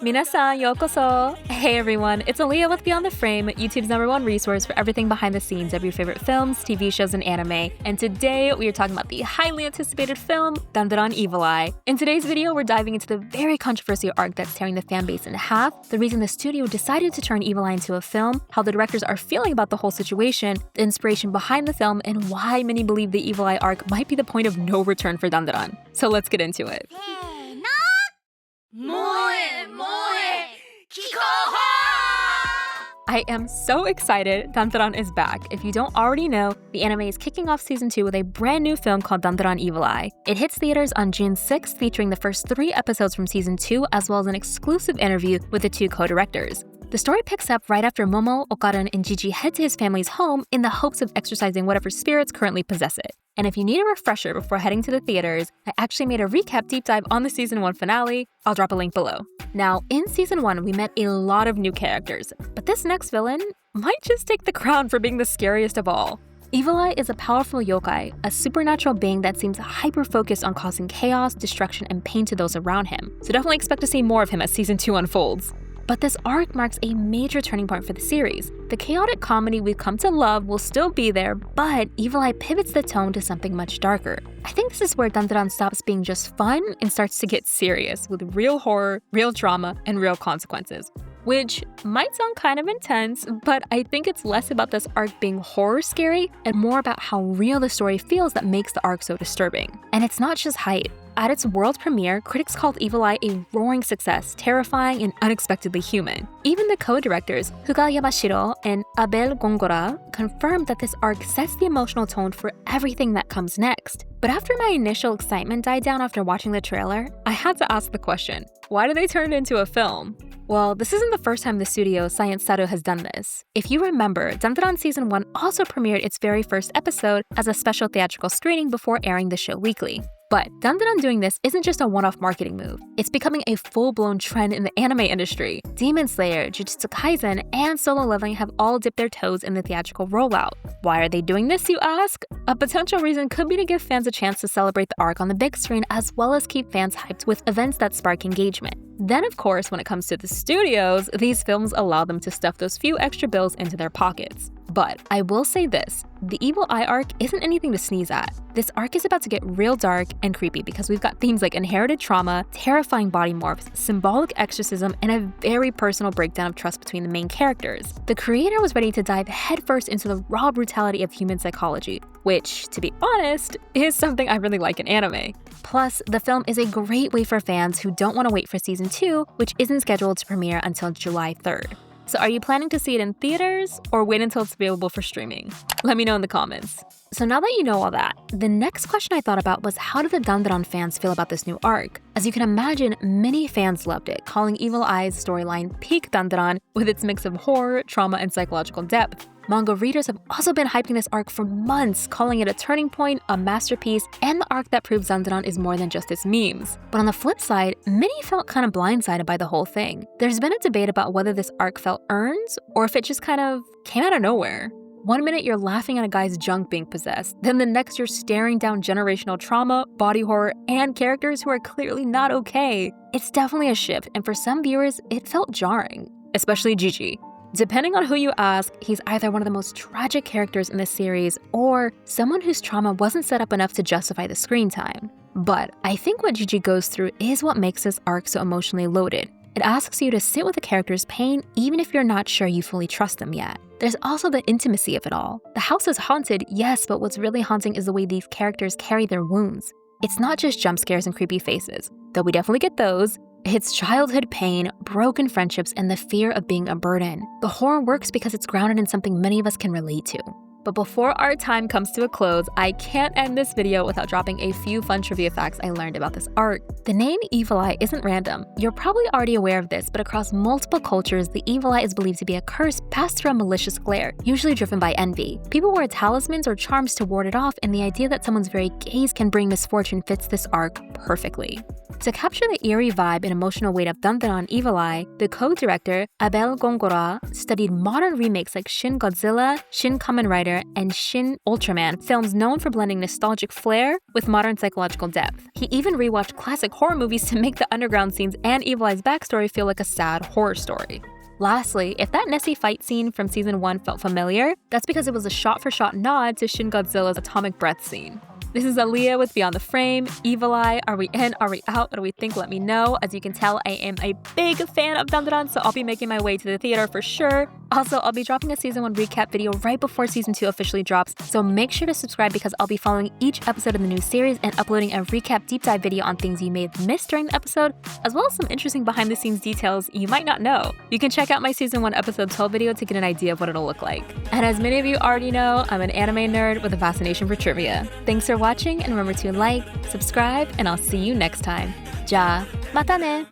Minasan yokoso! Hey everyone, it's Aaliyah with Beyond the Frame, YouTube's #1 resource for everything behind the scenes of your favorite films, TV shows, and anime. And today we are talking about the highly anticipated film, Dandadan Evil Eye. In today's video, we're diving into the very controversial arc that's tearing the fanbase in half, the reason the studio decided to turn Evil Eye into a film, how the directors are feeling about the whole situation, the inspiration behind the film, and why many believe the Evil Eye arc might be the point of no return for Dandadan. So let's get into it. I am so excited Dandadan is back. If you don't already know, the anime is kicking off season 2 with a brand new film called Dandadan Evil Eye. It hits theaters on June 6th, featuring the first 3 episodes from season 2, as well as an exclusive interview with the 2 co-directors. The story picks up right after Momo, Okaran, and Gigi head to his family's home in the hopes of exorcising whatever spirits currently possess it. And if you need a refresher before heading to the theaters, I actually made a recap deep dive on the season 1 finale. I'll drop a link below. Now, in season 1, we met a lot of new characters, but this next villain might just take the crown for being the scariest of all. Evil Eye is a powerful yokai, a supernatural being that seems hyper-focused on causing chaos, destruction, and pain to those around him. So definitely expect to see more of him as season 2 unfolds. But this arc marks a major turning point for the series. The chaotic comedy we've come to love will still be there, but Evil Eye pivots the tone to something much darker. I think this is where Dandadan stops being just fun and starts to get serious, with real horror, real drama, and real consequences. Which might sound kind of intense, but I think it's less about this arc being horror scary and more about how real the story feels that makes the arc so disturbing. And it's not just hype. At its world premiere, critics called Evil Eye a roaring success, terrifying and unexpectedly human. Even the co-directors, Fuga Yamashiro and Abel Gongora, confirmed that this arc sets the emotional tone for everything that comes next. But after my initial excitement died down after watching the trailer, I had to ask the question, why did they turn it into a film? Well, this isn't the first time the studio Science Sato has done this. If you remember, Dandadan Season 1 also premiered its very first episode as a special theatrical screening before airing the show weekly. But Dandadan doing this isn't just a one-off marketing move. It's becoming a full-blown trend in the anime industry. Demon Slayer, Jujutsu Kaisen, and Solo Leveling have all dipped their toes in the theatrical rollout. Why are they doing this, you ask? A potential reason could be to give fans a chance to celebrate the arc on the big screen, as well as keep fans hyped with events that spark engagement. Then, of course, when it comes to the studios, these films allow them to stuff those few extra bills into their pockets. But I will say this, the Evil Eye arc isn't anything to sneeze at. This arc is about to get real dark and creepy because we've got themes like inherited trauma, terrifying body morphs, symbolic exorcism, and a very personal breakdown of trust between the main characters. The creator was ready to dive headfirst into the raw brutality of human psychology, which, to be honest, is something I really like in anime. Plus, the film is a great way for fans who don't want to wait for season 2, which isn't scheduled to premiere until July 3rd. So are you planning to see it in theaters or wait until it's available for streaming? Let me know in the comments. So now that you know all that, the next question I thought about was, how do the Dandadan fans feel about this new arc? As you can imagine, many fans loved it, calling Evil Eye's storyline peak Dandadan with its mix of horror, trauma, and psychological depth. Manga readers have also been hyping this arc for months, calling it a turning point, a masterpiece, and the arc that proves Dandadan is more than just its memes. But on the flip side, many felt kind of blindsided by the whole thing. There's been a debate about whether this arc felt earned or if it just kind of came out of nowhere. One minute you're laughing at a guy's junk being possessed, then the next you're staring down generational trauma, body horror, and characters who are clearly not okay. It's definitely a shift, and for some viewers, it felt jarring, especially Gigi. Depending on who you ask, he's either one of the most tragic characters in this series or someone whose trauma wasn't set up enough to justify the screen time. But I think what Gigi goes through is what makes this arc so emotionally loaded. It asks you to sit with the character's pain even if you're not sure you fully trust them yet. There's also the intimacy of it all. The house is haunted, yes, but what's really haunting is the way these characters carry their wounds. It's not just jump scares and creepy faces, though we definitely get those. It's childhood pain, broken friendships, and the fear of being a burden. The horror works because it's grounded in something many of us can relate to. But before our time comes to a close, I can't end this video without dropping a few fun trivia facts I learned about this arc. The name Evil Eye isn't random. You're probably already aware of this, but across multiple cultures, the Evil Eye is believed to be a curse passed through a malicious glare, usually driven by envy. People wear talismans or charms to ward it off, and the idea that someone's very gaze can bring misfortune fits this arc perfectly. To capture the eerie vibe and emotional weight of Dandadan Evil Eye, the co-director, Abel Gongora, studied modern remakes like Shin Godzilla, Shin Kamen Rider, and Shin Ultraman, films known for blending nostalgic flair with modern psychological depth. He even rewatched classic horror movies to make the underground scenes and Evil Eye's backstory feel like a sad horror story. Lastly, if that Nessie fight scene from Season 1 felt familiar, that's because it was a shot-for-shot nod to Shin Godzilla's atomic breath scene. This is Aaliyah with Beyond the Frame. Evil Eye, are we in? Are we out? What do we think? Let me know. As you can tell, I am a big fan of Dandadan, so I'll be making my way to the theater for sure. Also, I'll be dropping a Season 1 recap video right before Season 2 officially drops, so make sure to subscribe because I'll be following each episode of the new series and uploading a recap deep dive video on things you may have missed during the episode, as well as some interesting behind-the-scenes details you might not know. You can check out my Season 1 Episode 12 video to get an idea of what it'll look like. And as many of you already know, I'm an anime nerd with a fascination for trivia. Thanks for watching, and remember to like, subscribe, and I'll see you next time. Ja, mata ne!